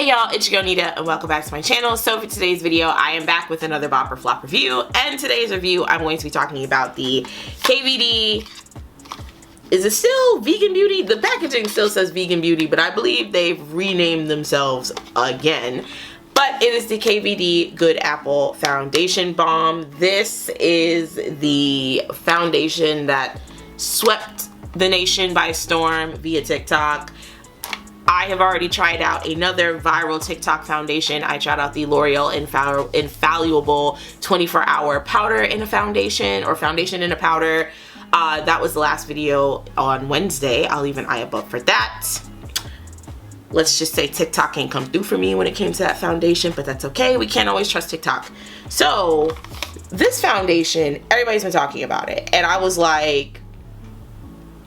Hey y'all, it's your girl Nida and welcome back to my channel. So for today's video, I am back with another Bop or Flop review, and today's review I'm going to be talking about the KVD, is it still Vegan Beauty? The packaging still says Vegan Beauty, but I believe they've renamed themselves again. But it is the KVD Good Apple Foundation Balm. This is the foundation that swept the nation by storm via TikTok. I have already tried out another viral TikTok foundation. I tried out the L'Oreal Infallible 24-hour powder in a foundation, or foundation in a powder. That was the last video on Wednesday. I'll leave an eye above for that. Let's just say TikTok ain't come through for me when it came to that foundation, but that's okay. We can't always trust TikTok. So this foundation, everybody's been talking about it, and I was like,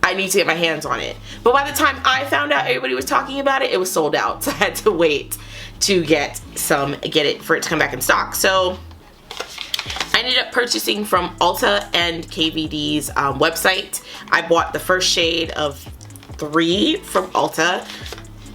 I need to get my hands on it. But by the time I found out everybody was talking about it, it was sold out. So I had to wait to get it for it to come back in stock. So I ended up purchasing from Ulta and KVD's website. I bought the first shade of 3 from Ulta.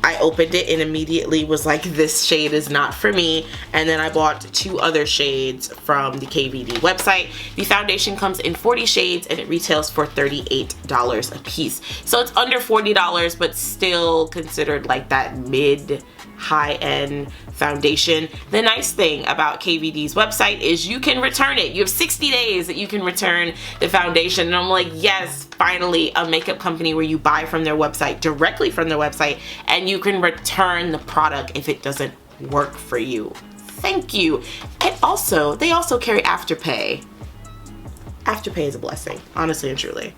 I opened it and immediately was like, this shade is not for me. And then I bought 2 other shades from the KVD website. The foundation comes in 40 shades and it retails for $38 a piece. So it's under $40, but still considered like that mid high-end foundation. The nice thing about KVD's website is you can return it. You have 60 days that you can return the foundation. And I'm like, yes, finally a makeup company where you buy from their website, directly from their website, and you can return the product if it doesn't work for you. Thank you. And also, they also carry Afterpay. Afterpay is a blessing, honestly and truly.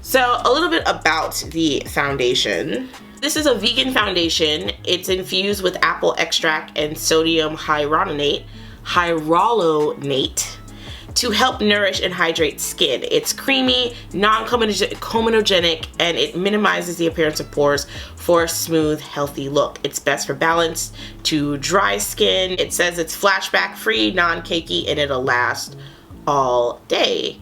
So a little bit about the foundation. This is a vegan foundation. It's infused with apple extract and sodium hyaluronate to help nourish and hydrate skin. It's creamy, non-comedogenic, and it minimizes the appearance of pores for a smooth, healthy look. It's best for balanced to dry skin. It says it's flashback free, non-cakey, and it'll last all day.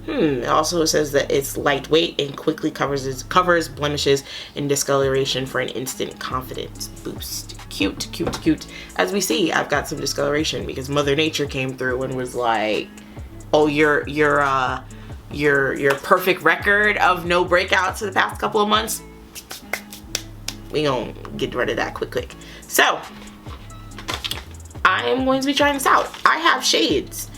It also says that it's lightweight and quickly covers blemishes and discoloration for an instant confidence boost. Cute, cute, cute. As we see, I've got some discoloration because Mother Nature came through and was like, oh, your perfect record of no breakouts for the past couple of months, we gonna get rid of that quick. So I am going to be trying this out. I have shades: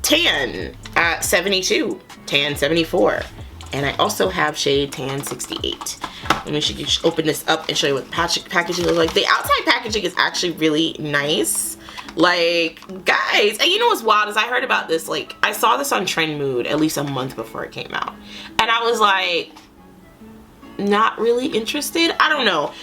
tan at 72, tan 74, and I also have shade tan 68. Let me just open this up and show you what the packaging looks like. The outside packaging is actually really nice. Like, guys, and you know what's wild is I heard about this, like, I saw this on Trend Mood at least a month before it came out, and I was like, not really interested. I don't know.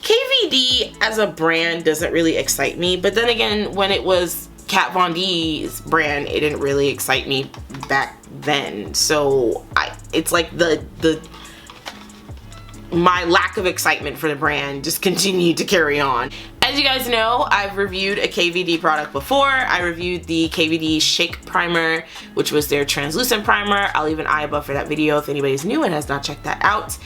KVD as a brand doesn't really excite me, but then again, when it was Kat Von D's brand, it didn't really excite me back then. So it's like my lack of excitement for the brand just continued to carry on. As you guys know, I've reviewed a KVD product before. I reviewed the KVD Shake Primer, which was their translucent primer. I'll leave an eye above for that video if anybody's new and has not checked that out.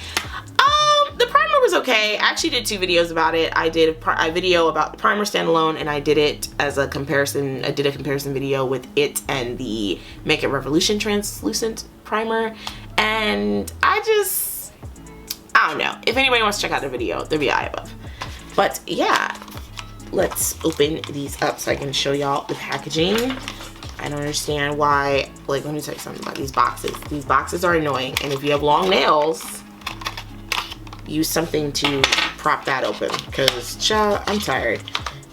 The primer was okay. I actually did 2 videos about it. I did a video about the primer standalone, and I did it as a comparison. I did a comparison video with it and the Makeup Revolution translucent primer, and I don't know. If anybody wants to check out the video, there'll be an eye above. But yeah, let's open these up so I can show y'all the packaging. I don't understand why, like, let me tell you something about these boxes. These boxes are annoying, and if you have long nails, use something to prop that open, because child, I'm tired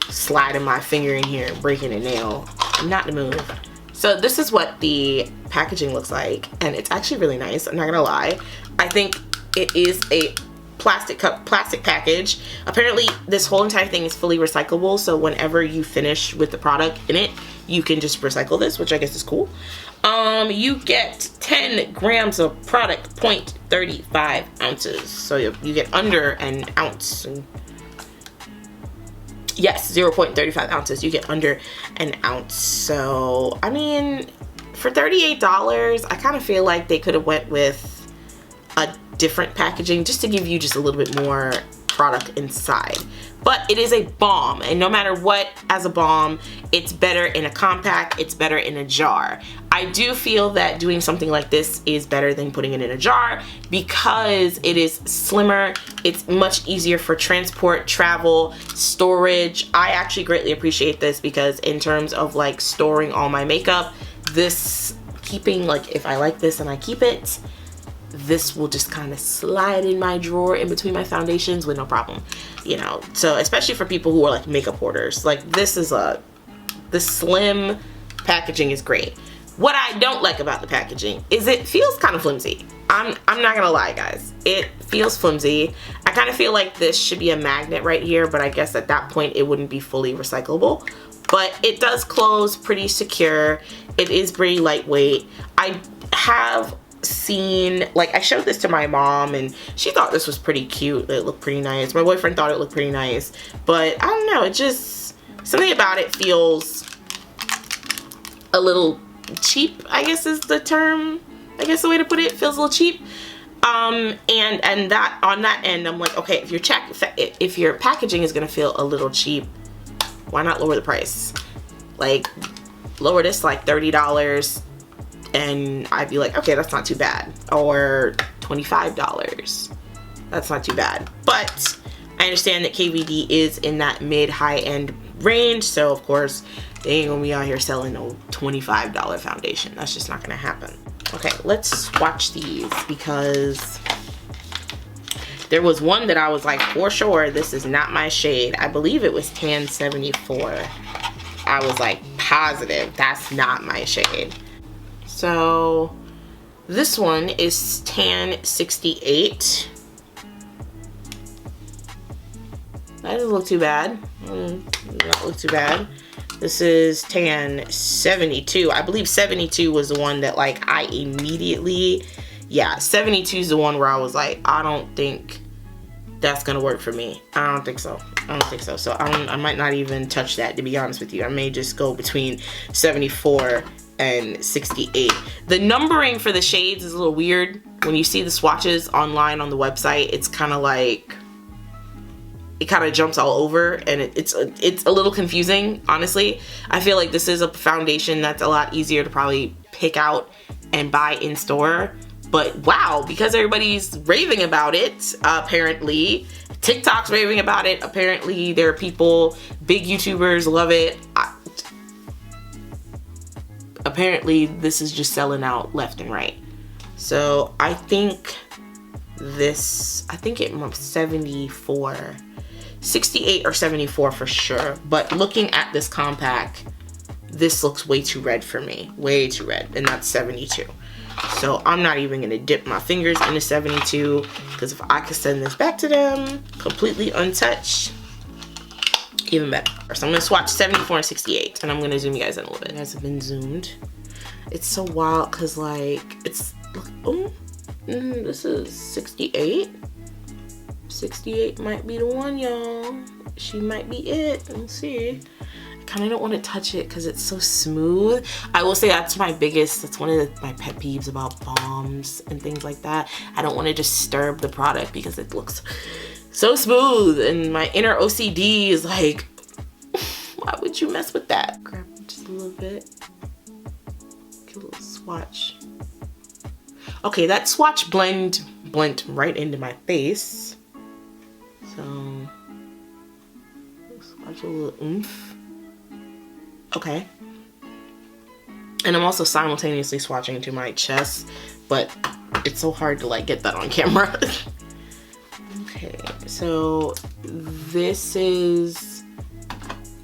sliding my finger in here and breaking a nail. I'm not in the mood. So this is what the packaging looks like, and it's actually really nice. I'm not gonna lie. I think it is a plastic package. Apparently this whole entire thing is fully recyclable, so whenever you finish with the product in it, you can just recycle this, which I guess is cool. You get 10 grams of product, 0.35 ounces. So you get under an ounce. Yes, 0.35 ounces. You get under an ounce. So, I mean, for $38, I kind of feel like they could have went with a different packaging just to give you just a little bit more product inside. But it is a balm, and no matter what, as a balm, it's better in a compact, it's better in a jar. I do feel that doing something like this is better than putting it in a jar because it is slimmer, it's much easier for transport, travel, storage. I actually greatly appreciate this because in terms of like storing all my makeup, this keeping, like if I like this and I keep it, this will just kind of slide in my drawer in between my foundations with no problem, you know. So especially for people who are like makeup hoarders, like the slim packaging is great. What I don't like about the packaging is it feels kind of flimsy. I'm not gonna lie, guys, it feels flimsy. I kind of feel like this should be a magnet right here, but I guess at that point it wouldn't be fully recyclable. But it does close pretty secure. It is pretty lightweight. I have seen, like, I showed this to my mom and she thought this was pretty cute. It looked pretty nice. My boyfriend thought it looked pretty nice, but I don't know, it just, something about it feels a little cheap, I guess is the term, I guess the way to put it. It feels a little cheap. And that on that end, I'm like, okay, if your packaging is gonna feel a little cheap, why not lower the price? Like, lower this like $30 and I'd be like, okay, that's not too bad. Or $25, that's not too bad. But I understand that KVD is in that mid-high end range, so of course they ain't gonna be out here selling no $25 foundation. That's just not gonna happen. Okay, let's swatch these because there was one that I was like, for sure, this is not my shade. I believe it was Tan 74. I was like positive that's not my shade. So this one is Tan 68. That doesn't look too bad. Not look too bad. This is Tan 72. I believe 72 was the one that like I immediately, yeah, 72 is the one where I was like, I don't think that's gonna work for me. I don't think so. I don't think so. So I might not even touch that, to be honest with you. I may just go between 74 and 68. The numbering for the shades is a little weird. When you see the swatches online on the website, it's kind of like, it kind of jumps all over and it's a little confusing, honestly. I feel like this is a foundation that's a lot easier to probably pick out and buy in store. But wow, because everybody's raving about it, apparently, TikTok's raving about it, apparently there are people, big YouTubers love it. Apparently this is just selling out left and right. So I think this, I think it was 74, 68 or 74 for sure. But looking at this compact, this looks way too red for me, way too red, and that's 72. So I'm not even gonna dip my fingers into 72 because if I could send this back to them completely untouched, even better. So I'm gonna swatch 74 and 68 and I'm gonna zoom you guys in a little bit. You guys have been zoomed. It's so wild because like, it's, this is 68. 68 might be the one, y'all. She might be it. Let's see. Kind of don't want to touch it because it's so smooth. I will say that's my biggest, that's one of my pet peeves about balms and things like that. I don't want to disturb the product because it looks so smooth and my inner OCD is like, why would you mess with that? Grab just a little bit. Get a little swatch. Okay, that swatch blend right into my face. So swatch a little oomph. Okay. And I'm also simultaneously swatching to my chest, but it's so hard to like get that on camera. Okay, so this is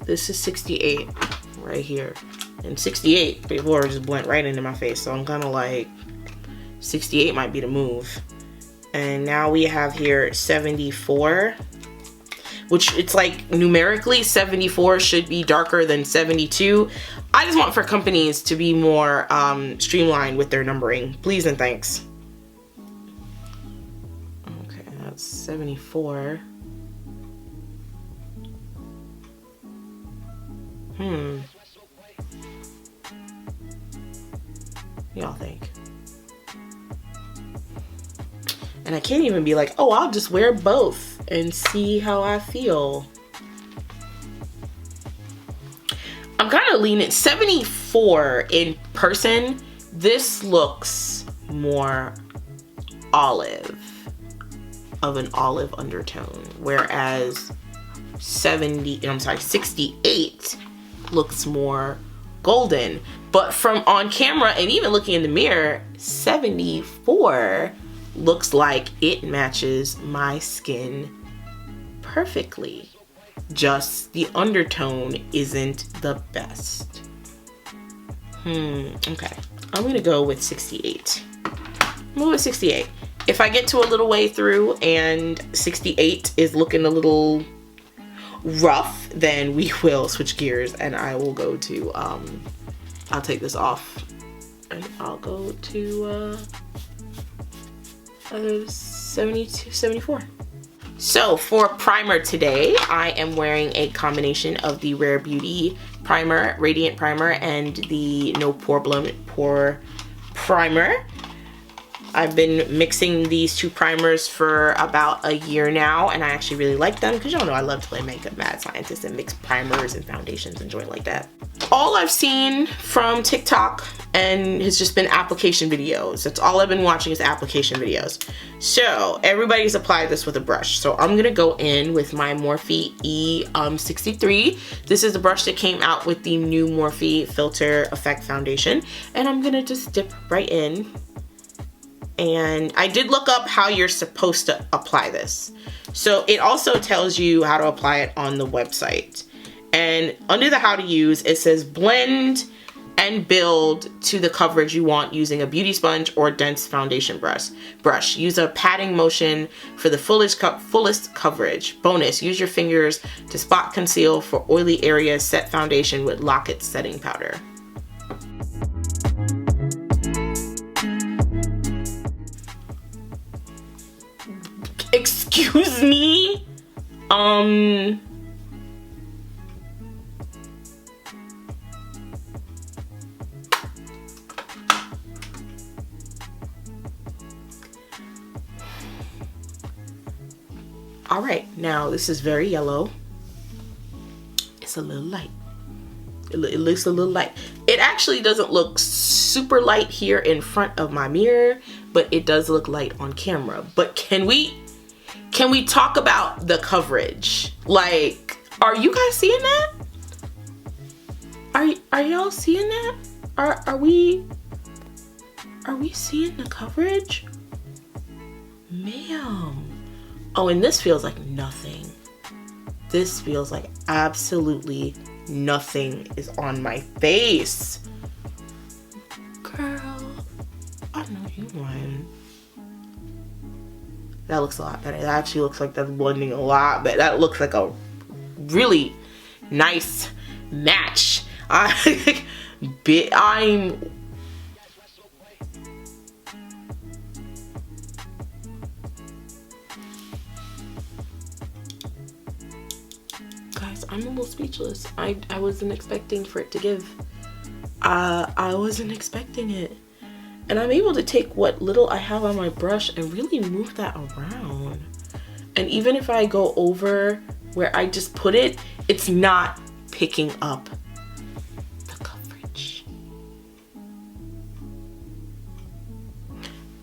68 right here. And 68 before just blend right into my face. So I'm kind of like, 68 might be the move. And now we have here 74. Which it's like numerically 74 should be darker than 72. I just want for companies to be more streamlined with their numbering. Please and thanks. Okay, that's 74. What do y'all think? And I can't even be like, oh, I'll just wear both and see how I feel. I'm kind of leaning 74 in person. This looks more olive, of an olive undertone, whereas 68 looks more golden. But from on camera and even looking in the mirror, 74 looks like it matches my skin perfectly. Just the undertone isn't the best. Okay. I'm gonna go with 68. I'm gonna go with 68. If I get to a little way through and 68 is looking a little rough, then we will switch gears and I will go to, I'll take this off and I'll go to 72, 74. So for primer today, I am wearing a combination of the Rare Beauty primer, Radiant Primer, and the No Problem Pore Primer. I've been mixing these two primers for about a year now, and I actually really like them because y'all know I love to play makeup mad scientist and mix primers and foundations and joint like that. All I've seen from TikTok and has just been application videos. That's all I've been watching is application videos. So everybody's applied this with a brush. So I'm gonna go in with my Morphe E63. This is the brush that came out with the new Morphe Filter Effect Foundation. And I'm gonna just dip right in. And I did look up how you're supposed to apply this. So it also tells you how to apply it on the website. And under the how to use, it says blend and build to the coverage you want using a beauty sponge or dense foundation brush. Use a patting motion for the fullest coverage. Bonus, use your fingers to spot conceal for oily areas. Set foundation with Lock-It setting powder. Excuse me? All right, now this is very yellow. It's a little light. It looks a little light. It actually doesn't look super light here in front of my mirror, but it does look light on camera. But can we talk about the coverage? Like, are you guys seeing that? Are y'all seeing that? Are we seeing the coverage? Ma'am. Oh, and this feels like nothing. This feels like absolutely nothing is on my face. Girl, I know you lying. That looks a lot better. That actually looks like that's blending a lot better. That looks like a really nice match. Guys, I'm a little speechless. I wasn't expecting for it to give. I wasn't expecting it. And I'm able to take what little I have on my brush and really move that around. And even if I go over where I just put it, it's not picking up the coverage.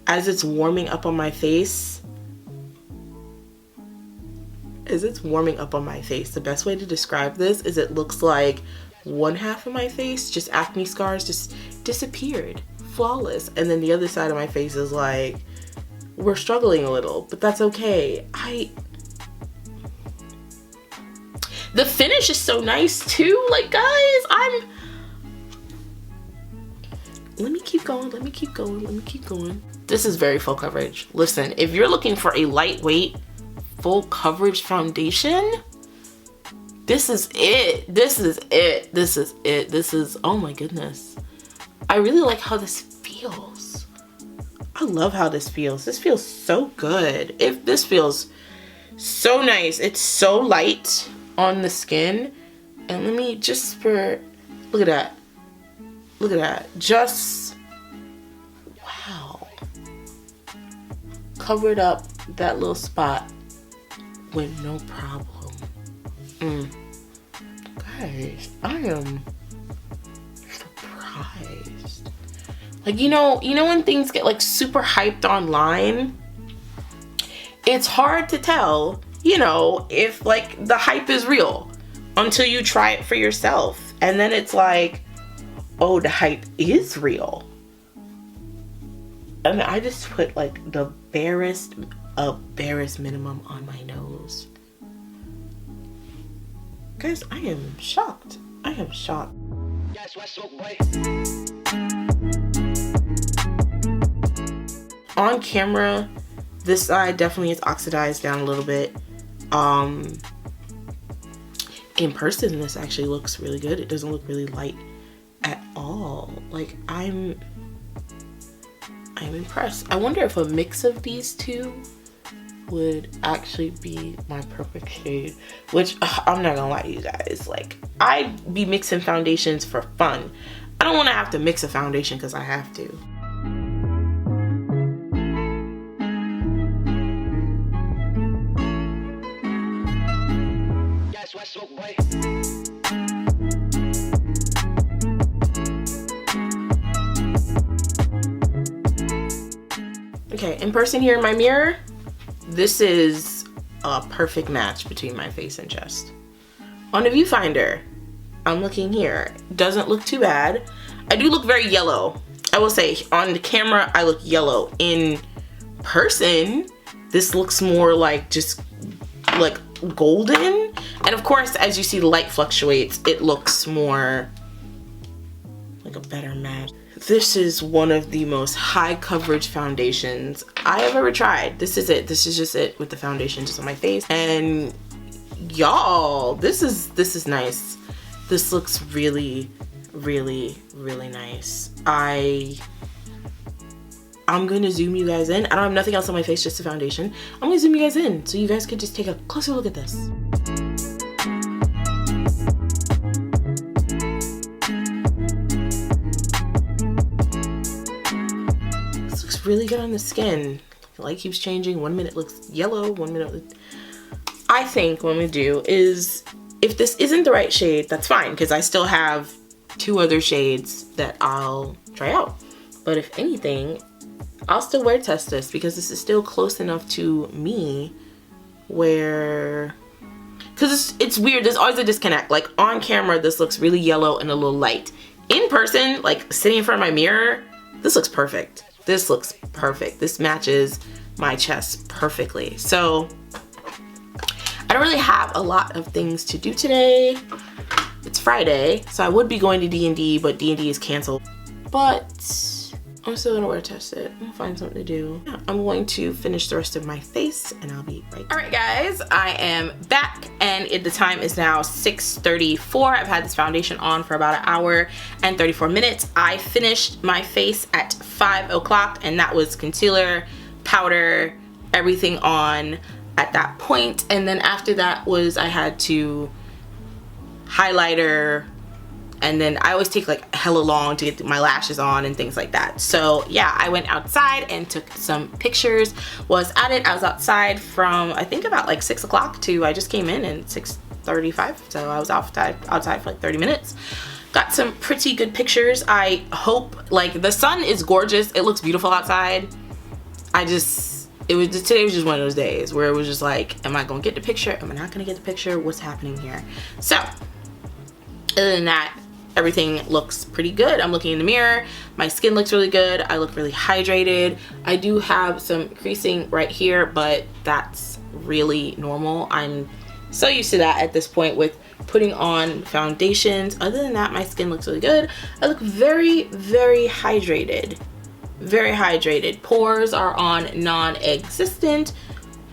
As it's warming up on my face, the best way to describe this is it looks like one half of my face, just acne scars, just disappeared. Flawless. And then the other side of my face is like, we're struggling a little, but that's okay. The finish is so nice too. Like, guys, let me keep going. This is very full coverage. Listen, if you're looking for a lightweight, full coverage foundation, this is it. Oh my goodness. I really like how this feels. I love how this feels. This feels so good. This feels so nice. It's so light on the skin. And let me just look at that. Just, wow. Covered up that little spot with no problem. Guys, I am surprised. Like, you know when things get like super hyped online, it's hard to tell, if like the hype is real until you try it for yourself. And then it's like, oh, the hype is real. And I just put like the barest minimum on my nose. Guys, I am shocked. I am shocked. On camera, this side definitely is oxidized down a little bit. In person, this actually looks really good. It doesn't look really light at all. Like, I'm impressed. I wonder if a mix of these two would actually be my perfect shade, which I'm not gonna lie to you guys, like, I'd be mixing foundations for fun. I don't want to have to mix a foundation because I have to. Okay, in person here in my mirror, this is a perfect match between my face and chest. On the viewfinder, I'm looking here. Doesn't look too bad. I do look very yellow. I will say, on the camera, I look yellow. In person, this looks more like just like golden. And of course, as you see the light fluctuates, it looks more like a better match. This is one of the most high coverage foundations I have ever tried. This is it. This is just it with the foundation just on my face. And y'all, this is nice. This looks really, really, really nice. I'm gonna zoom you guys in. I don't have nothing else on my face, just a foundation. I'm gonna zoom you guys in so you guys could just take a closer look at this. Really good on the skin. The light keeps changing. 1 minute looks yellow, 1 minute I think what I'm gonna do is, if this isn't the right shade, that's fine, because I still have 2 other shades that I'll try out. But if anything, I'll still wear test this, because this is still close enough to me where, because it's weird, there's always a disconnect. Like, on camera this looks really yellow and a little light. In person, like sitting in front of my mirror, this looks perfect. This looks perfect. This matches my chest perfectly. So I don't really have a lot of things to do today. It's Friday, so I would be going to D&D, but D&D is canceled. But I'm still gonna wear test it. I'm gonna find something to do. Yeah, I'm going to finish the rest of my face and I'll be right back. All right guys, I am back and the time is now 6:34. I've had this foundation on for about 1 hour and 34 minutes. I finished my face at 5 o'clock and that was concealer, powder, everything on at that point. And then after that was, I had to highlighter, and then I always take like hella long to get my lashes on and things like that. So yeah, I went outside and took some pictures. Was at it, I was outside from I think about like 6 o'clock to, I just came in at 6:35. So I was outside for like 30 minutes. Got some pretty good pictures. I hope, like, the sun is gorgeous. It looks beautiful outside. Today was just one of those days where it was just like, am I gonna get the picture? Am I not gonna get the picture? What's happening here? So other than that, everything looks pretty good. I'm looking in the mirror. My skin looks really good. I look really hydrated. I do have some creasing right here, but that's really normal. I'm so used to that at this point with putting on foundations. Other than that, my skin looks really good. I look very, very hydrated. Very hydrated. Pores are on non-existent.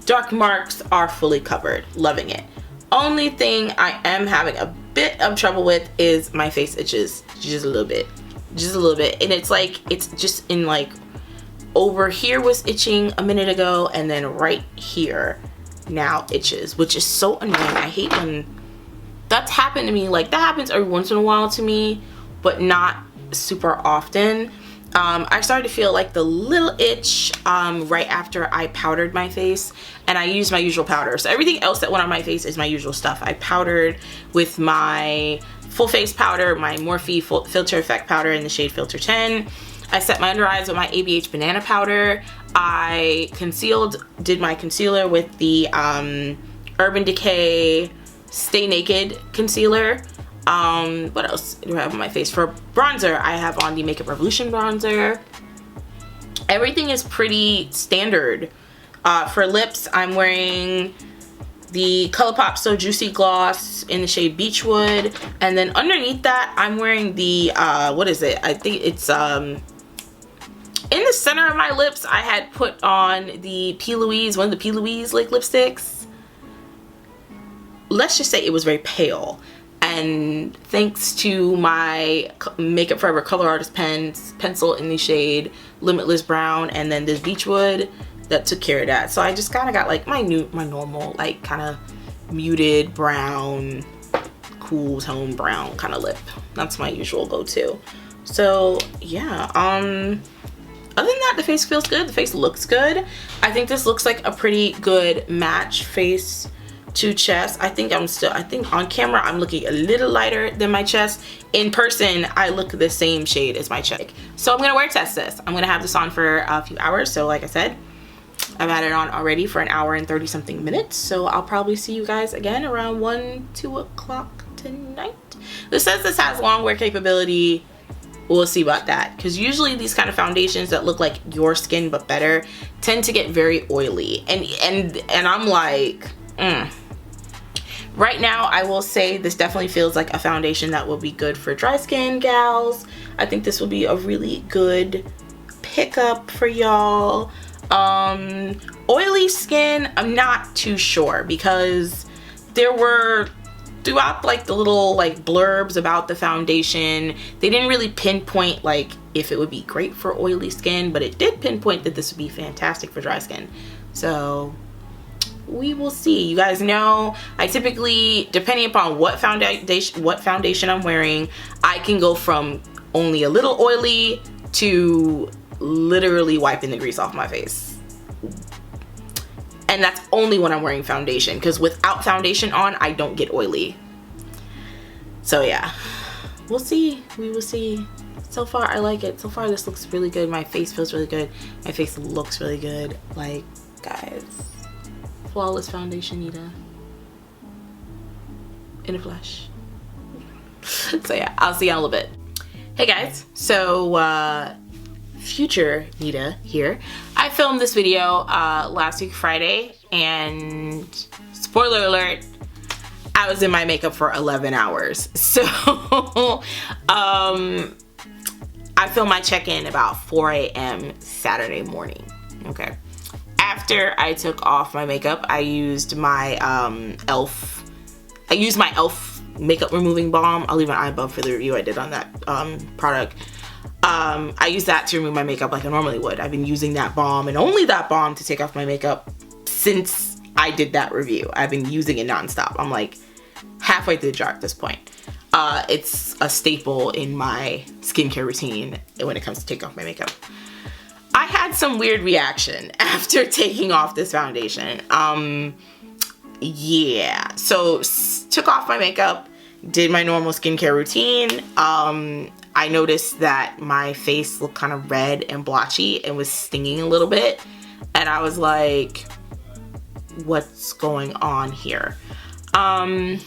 Dark marks are fully covered. Loving it. Only thing I am having a bit of trouble with is my face itches just a little bit, and it's like, it's just in like, over here was itching a minute ago and then right here now itches, which is so annoying. I hate when that's happened to me. Like, that happens every once in a while to me, but not super often. I started to feel like the little itch right after I powdered my face, and I used my usual powder. So everything else that went on my face is my usual stuff. I powdered with my full face powder, my Morphe Filter Effect powder in the shade Filter 10. I set my under eyes with my ABH banana powder. I did my concealer with the Urban Decay Stay Naked concealer. What else do I have on my face? For bronzer, I have on the Makeup Revolution bronzer. Everything is pretty standard. For lips, I'm wearing the ColourPop So Juicy Gloss in the shade Beechwood. And then underneath that, I'm wearing the, what is it? I think it's, in the center of my lips, I had put on the P. Louise, one of the P. Louise like lipsticks. Let's just say it was very pale. And thanks to my Makeup Forever Color Artist pencil in the shade Limitless Brown and then this Beechwood, that took care of that. So I just kind of got like my normal, like kind of muted brown, cool tone brown kind of lip. That's my usual go-to. So yeah, other than that, the face feels good. The face looks good. I think this looks like a pretty good match face to chest. I think on camera I'm looking a little lighter than my chest. In person, I look the same shade as my chest. So I'm gonna wear test this. I'm gonna have this on for a few hours. So like I said, I've had it on already for an hour and 30 something minutes. So I'll probably see you guys again around 1-2 o'clock tonight. This says this has long wear capability. We'll see about that, because usually these kind of foundations that look like your skin but better tend to get very oily, and I'm like, Right now, I will say this definitely feels like a foundation that will be good for dry skin gals. I think this will be a really good pickup for y'all. Oily skin, I'm not too sure, because there were, throughout like the little like blurbs about the foundation, they didn't really pinpoint like if it would be great for oily skin, but it did pinpoint that this would be fantastic for dry skin. So we will see. You guys know I typically, depending upon what foundation I'm wearing, I can go from only a little oily to literally wiping the grease off my face. And that's only when I'm wearing foundation, because without foundation on, I don't get oily. So yeah, we'll see. We will see. So far, I like it. So far, this looks really good. My face feels really good. My face looks really good. Like, guys, flawless foundation, Nida. In the flesh. So yeah, I'll see you in a little bit. Hey guys, so future Nida here. I filmed this video last week Friday, and spoiler alert, I was in my makeup for 11 hours. So I filmed my check-in about 4 a.m. Saturday morning. Okay. After I took off my makeup, I used my e.l.f. makeup removing balm. I'll leave an eye above for the review I did on that product. I use that to remove my makeup like I normally would. I've been using that balm and only that balm to take off my makeup since I did that review. I've been using it nonstop. I'm like halfway through the jar at this point. It's a staple in my skincare routine when it comes to take off my makeup. I had some weird reaction after taking off this foundation. Yeah, so took off my makeup, did my normal skincare routine. I noticed that my face looked kind of red and blotchy and was stinging a little bit. And I was like, what's going on here? Then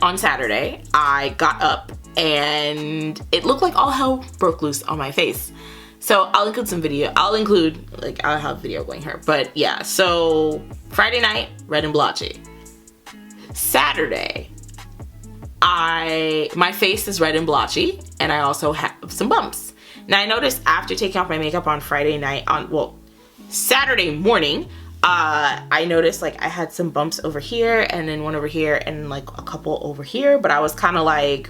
on Saturday, I got up and it looked like all hell broke loose on my face. So I'll include some video. I'll have video going here. But yeah, so Friday night, red and blotchy. Saturday, my face is red and blotchy, and I also have some bumps. Now I noticed after taking off my makeup on Saturday morning, I noticed like I had some bumps over here, and then one over here, and like a couple over here, but I was kind of like,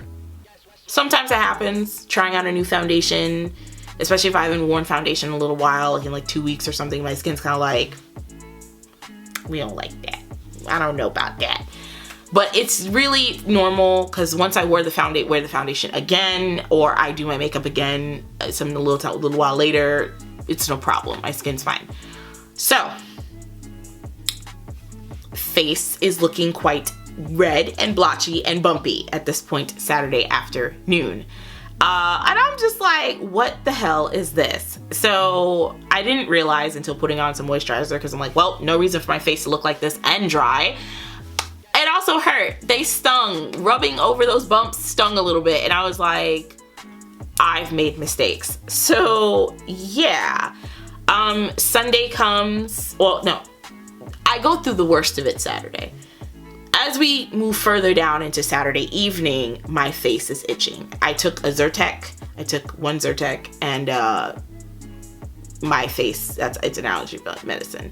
sometimes it happens, trying out a new foundation, especially if I haven't worn foundation in a little while, like in like 2 weeks or something, my skin's kind of like, we don't like that. I don't know about that. But it's really normal because once I wear the foundation again, or I do my makeup again, a little while later, it's no problem. My skin's fine. So, face is looking quite red and blotchy and bumpy at this point Saturday afternoon. And I'm just like, what the hell is this? So I didn't realize until putting on some moisturizer, because I'm like, well, no reason for my face to look like this and dry. It also hurt. They stung. Rubbing over those bumps stung a little bit, and I was like, I've made mistakes. So yeah, Sunday comes, well, no, I go through the worst of it Saturday. As we move further down into Saturday evening, my face is itching. I took one Zyrtec, and my face, it's an allergy medicine,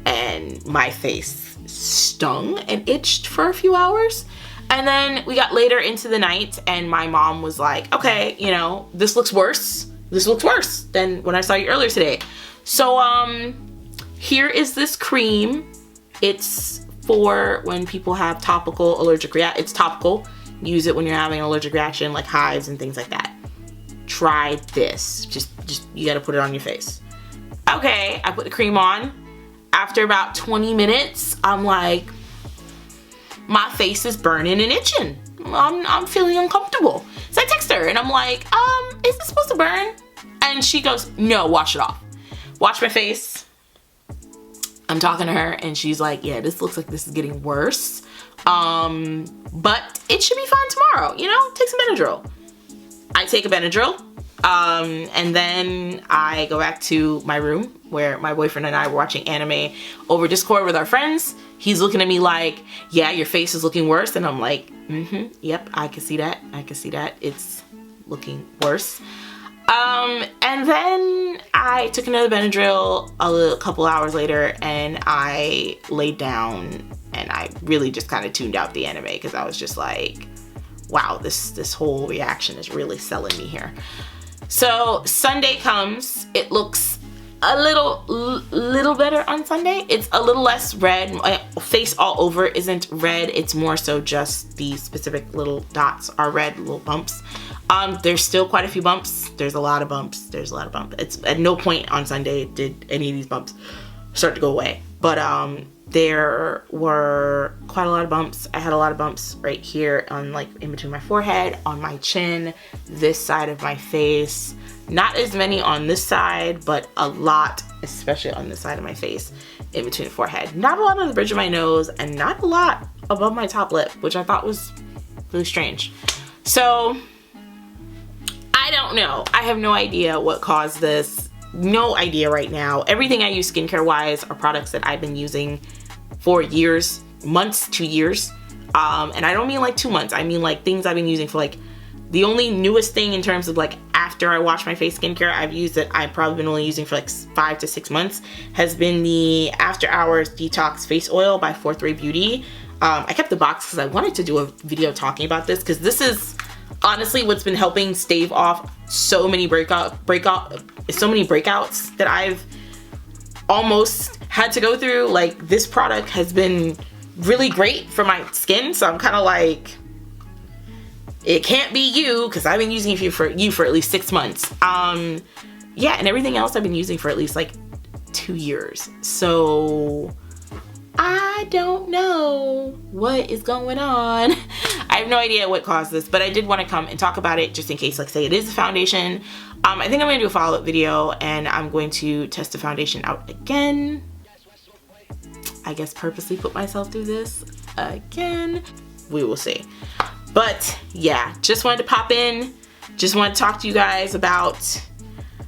and my face stung and itched for a few hours. And then we got later into the night, and my mom was like, okay, you know, this looks worse than when I saw you earlier today. So here is this cream. It's for when people have topical allergic reaction. It's topical. Use it when you're having an allergic reaction, like hives and things like that. Try this. Just you gotta put it on your face. Okay, I put the cream on. After about 20 minutes, I'm like, my face is burning and itching. I'm feeling uncomfortable. So I text her and I'm like, is this supposed to burn? And she goes, no, wash it off. Wash my face. I'm talking to her and she's like, yeah, this looks like this is getting worse. But it should be fine tomorrow, you know? Take some Benadryl. I take a Benadryl, and then I go back to my room where my boyfriend and I were watching anime over Discord with our friends. He's looking at me like, yeah, your face is looking worse. And I'm like, yep, I can see that. It's looking worse. And then I took another Benadryl a couple hours later, and I laid down and I really just kind of tuned out the anime because I was just like, wow, this whole reaction is really selling me here. So Sunday comes, it looks a little better on Sunday. It's a little less red. My face all over isn't red. It's more so just the specific little dots are red, little bumps. There's still quite a few bumps. There's a lot of bumps. It's at no point on Sunday did any of these bumps start to go away. But there were quite a lot of bumps. I had a lot of bumps right here on, like, in between my forehead, on my chin, this side of my face. Not as many on this side, but a lot, especially on this side of my face, in between the forehead. Not a lot on the bridge of my nose, and not a lot above my top lip, which I thought was really strange. So I don't know. I have no idea what caused this. No idea right now. Everything I use skincare wise are products that I've been using for years, months to years. And I don't mean like 2 months. I mean like things I've been using for like, the only newest thing in terms of like after I wash my face skincare I've used that I've probably been only using for like 5 to 6 months has been the After Hours Detox Face Oil by 43 Beauty. I kept the box because I wanted to do a video talking about this because this is honestly what's been helping stave off so many breakouts that I've almost had to go through. Like, this product has been really great for my skin, so I'm kind of like, it can't be you because I've been using it for at least 6 months. Yeah, and everything else I've been using for at least like 2 years. So I don't know what is going on. I have no idea what caused this, but I did want to come and talk about it just in case, like, say it is a foundation. I think I'm going to do a follow-up video and I'm going to test the foundation out again. I guess purposely put myself through this again. We will see. But yeah, just wanted to pop in. Just wanted to talk to you guys about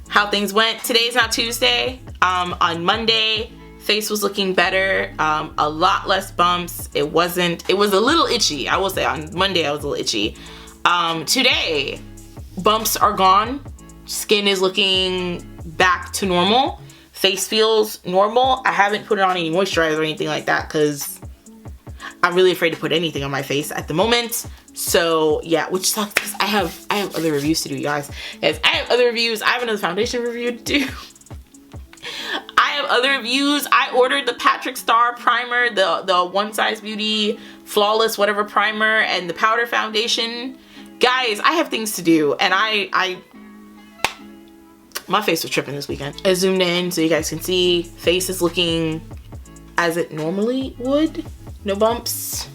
how things went. Today's not Tuesday. On Monday, face was looking better. A lot less bumps. It was a little itchy. I will say on Monday I was a little itchy. Today, bumps are gone. Skin is looking back to normal. Face feels normal. I haven't put on any moisturizer or anything like that because I'm really afraid to put anything on my face at the moment. So yeah, which sucks because I have other reviews to do, you guys. Yes, I have other reviews. I have another foundation review to do. I have other reviews. I ordered the Patrick Star primer, the One Size Beauty Flawless whatever primer and the powder foundation. Guys, I have things to do, and my face was tripping this weekend. I zoomed in so you guys can see. Face is looking as it normally would. No bumps.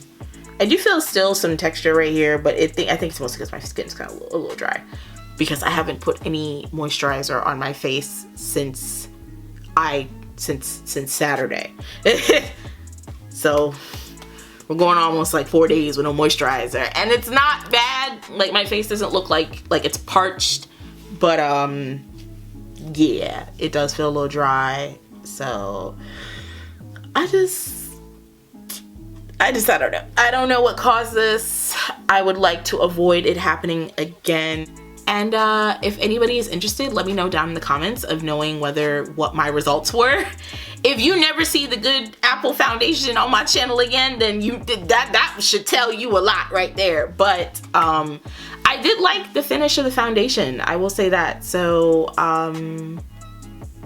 I do feel still some texture right here, but I think it's mostly because my skin's kind of a little dry, because I haven't put any moisturizer on my face since Saturday. So we're going almost like 4 days with no moisturizer, and it's not bad. Like, my face doesn't look like it's parched, but yeah, it does feel a little dry. So I don't know. I don't know what caused this. I would like to avoid it happening again. And if anybody is interested, let me know down in the comments of knowing what my results were. If you never see the Good Apple Foundation on my channel again, then that should tell you a lot right there. But I did like the finish of the foundation, I will say that. So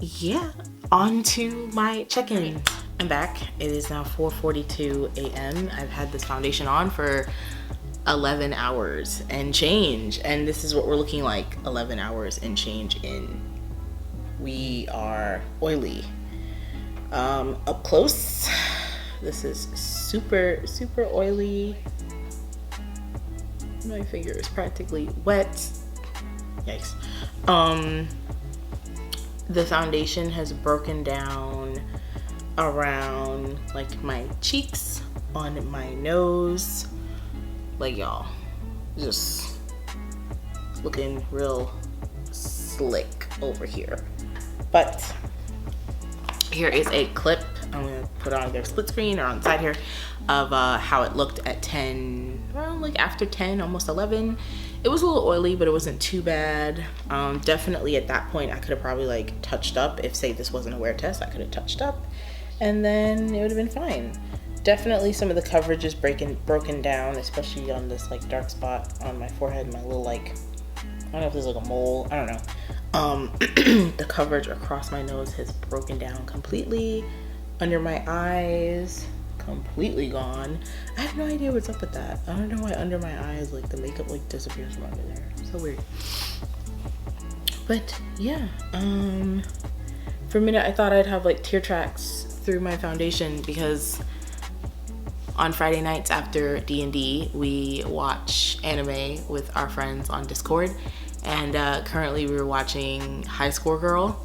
yeah, on to my check-in. I'm back. It is now 4:42 a.m. I've had this foundation on for 11 hours and change, and this is what we're looking like 11 hours and change in. We are oily. Up close, this is super oily. My finger is practically wet. Yikes. The foundation has broken down around like my cheeks, on my nose. Like, y'all, just looking real slick over here. But here is a clip I'm gonna put on their split screen or on the side here of how it looked at 10, around like after 10, almost 11. It was a little oily, but it wasn't too bad. Definitely at that point, I could have probably like touched up. If say this wasn't a wear test, I could have touched up and then it would have been fine. Definitely some of the coverage is broken down, especially on this like dark spot on my forehead, my little like, I don't know if there's like a mole, I don't know. The coverage across my nose has broken down completely. Under my eyes, completely gone. I have no idea what's up with that. I don't know why under my eyes, like the makeup like disappears from under there. So weird. But yeah, for a minute I thought I'd have like tear tracks through my foundation, because on Friday nights after D&D, we watch anime with our friends on Discord, and currently we were watching High Score Girl.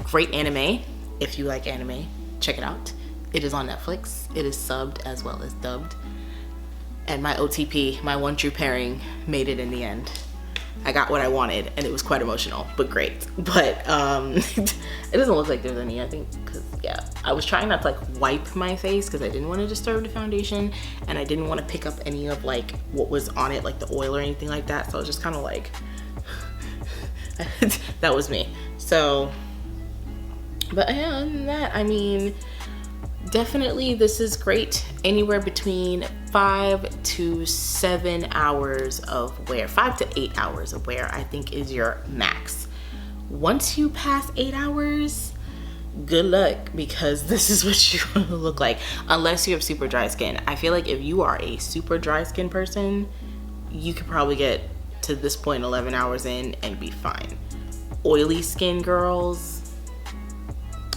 Great anime. If you like anime, check it out. It is on Netflix. It is subbed as well as dubbed. And my OTP, my one true pairing, made it in the end. I got what I wanted, and it was quite emotional, but great. But it doesn't look like there's any, I think, because yeah, I was trying not to like wipe my face because I didn't want to disturb the foundation, and I didn't want to pick up any of like what was on it, like the oil or anything like that. So I was just kind of like, that was me. So, but yeah, other than that, I mean, definitely this is great. Anywhere between 5 to 7 hours of wear, 5 to 8 hours of wear, I think is your max. Once you pass 8 hours, good luck, because this is what you want to look like, unless you have super dry skin. I feel like if you are a super dry skin person, you could probably get to this point 11 hours in and be fine. Oily skin girls,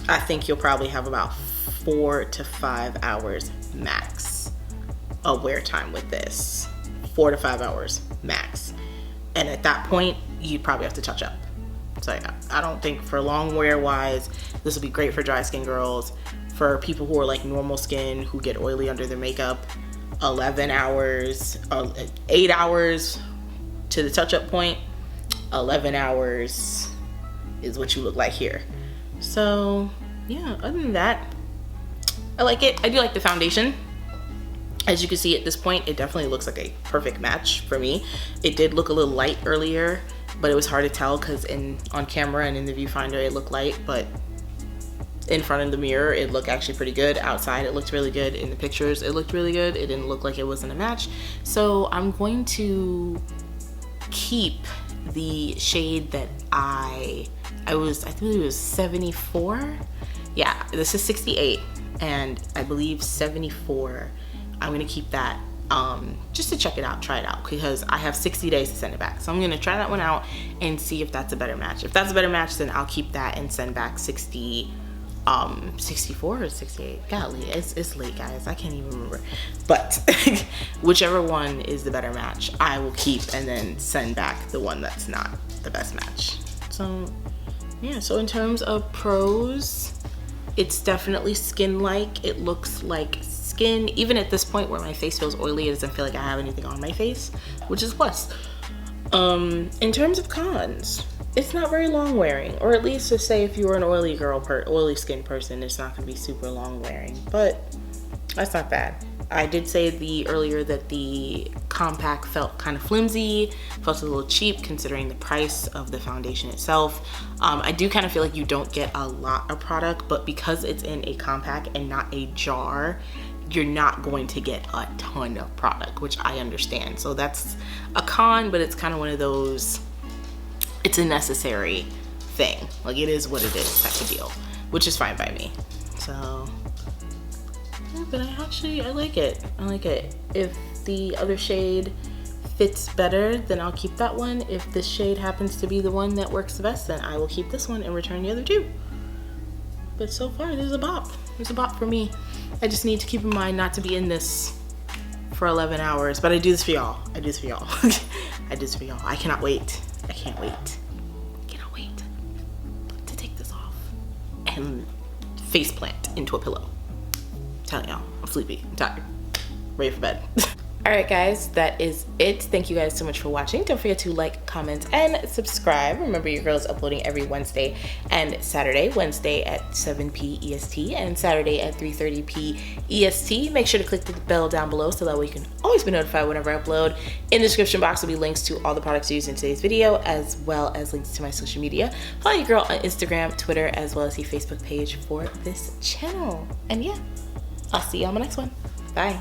I think you'll probably have about 4 to 5 hours max of wear time with this. 4 to 5 hours max. And at that point, you'd probably have to touch up. So yeah, I don't think for long wear wise, this will be great for dry skin girls. For people who are like normal skin, who get oily under their makeup, 11 hours, 8 hours to the touch up point, 11 hours is what you look like here. So yeah, other than that, I like it. I do like the foundation. As you can see at this point, it definitely looks like a perfect match for me. It did look a little light earlier, but it was hard to tell because on camera and in the viewfinder it looked light, but in front of the mirror it looked actually pretty good. Outside it looked really good. In the pictures it looked really good. It didn't look like it wasn't a match. So I'm going to keep the shade that I think it was 74. Yeah, this is 68. And I believe 74, I'm gonna keep that just to check it out, try it out, because I have 60 days to send it back. So I'm gonna try that one out and see if that's a better match. If that's a better match, then I'll keep that and send back 64 or 68. Golly, it's late, guys. I can't even remember. But whichever one is the better match, I will keep and then send back the one that's not the best match. So yeah, so in terms of pros, it's definitely skin-like. It looks like skin. Even at this point where my face feels oily, it doesn't feel like I have anything on my face, which is plus. In terms of cons, it's not very long wearing, or at least to say if you were an oily oily skin person, it's not gonna be super long wearing, but that's not bad. I did say earlier that the compact felt kind of flimsy, felt a little cheap considering the price of the foundation itself. I do kind of feel like you don't get a lot of product, but because it's in a compact and not a jar, you're not going to get a ton of product, which I understand. So that's a con, but it's kind of one of those, it's a necessary thing. Like, it is what it is type of deal, which is fine by me. So yeah, but I like it. I like it. If the other shade fits better, then I'll keep that one. If this shade happens to be the one that works the best, then I will keep this one and return the other two. But so far, this is a bop. It's a bop for me. I just need to keep in mind not to be in this for 11 hours, but I do this for y'all. I do this for y'all. I do this for y'all. I cannot wait. I can't wait. I cannot wait to take this off and face plant into a pillow. I'm telling y'all, I'm sleepy. I'm tired. Ready for bed. All right, guys, that is it. Thank you guys so much for watching. Don't forget to like, comment, and subscribe. Remember, your girl is uploading every Wednesday and Saturday. Wednesday at 7 p. EST and Saturday at 3:30 p. EST. Make sure to click the bell down below so that way you can always be notified whenever I upload. In the description box will be links to all the products used in today's video, as well as links to my social media. Follow your girl on Instagram, Twitter, as well as the Facebook page for this channel. And yeah, I'll see you on my next one. Bye.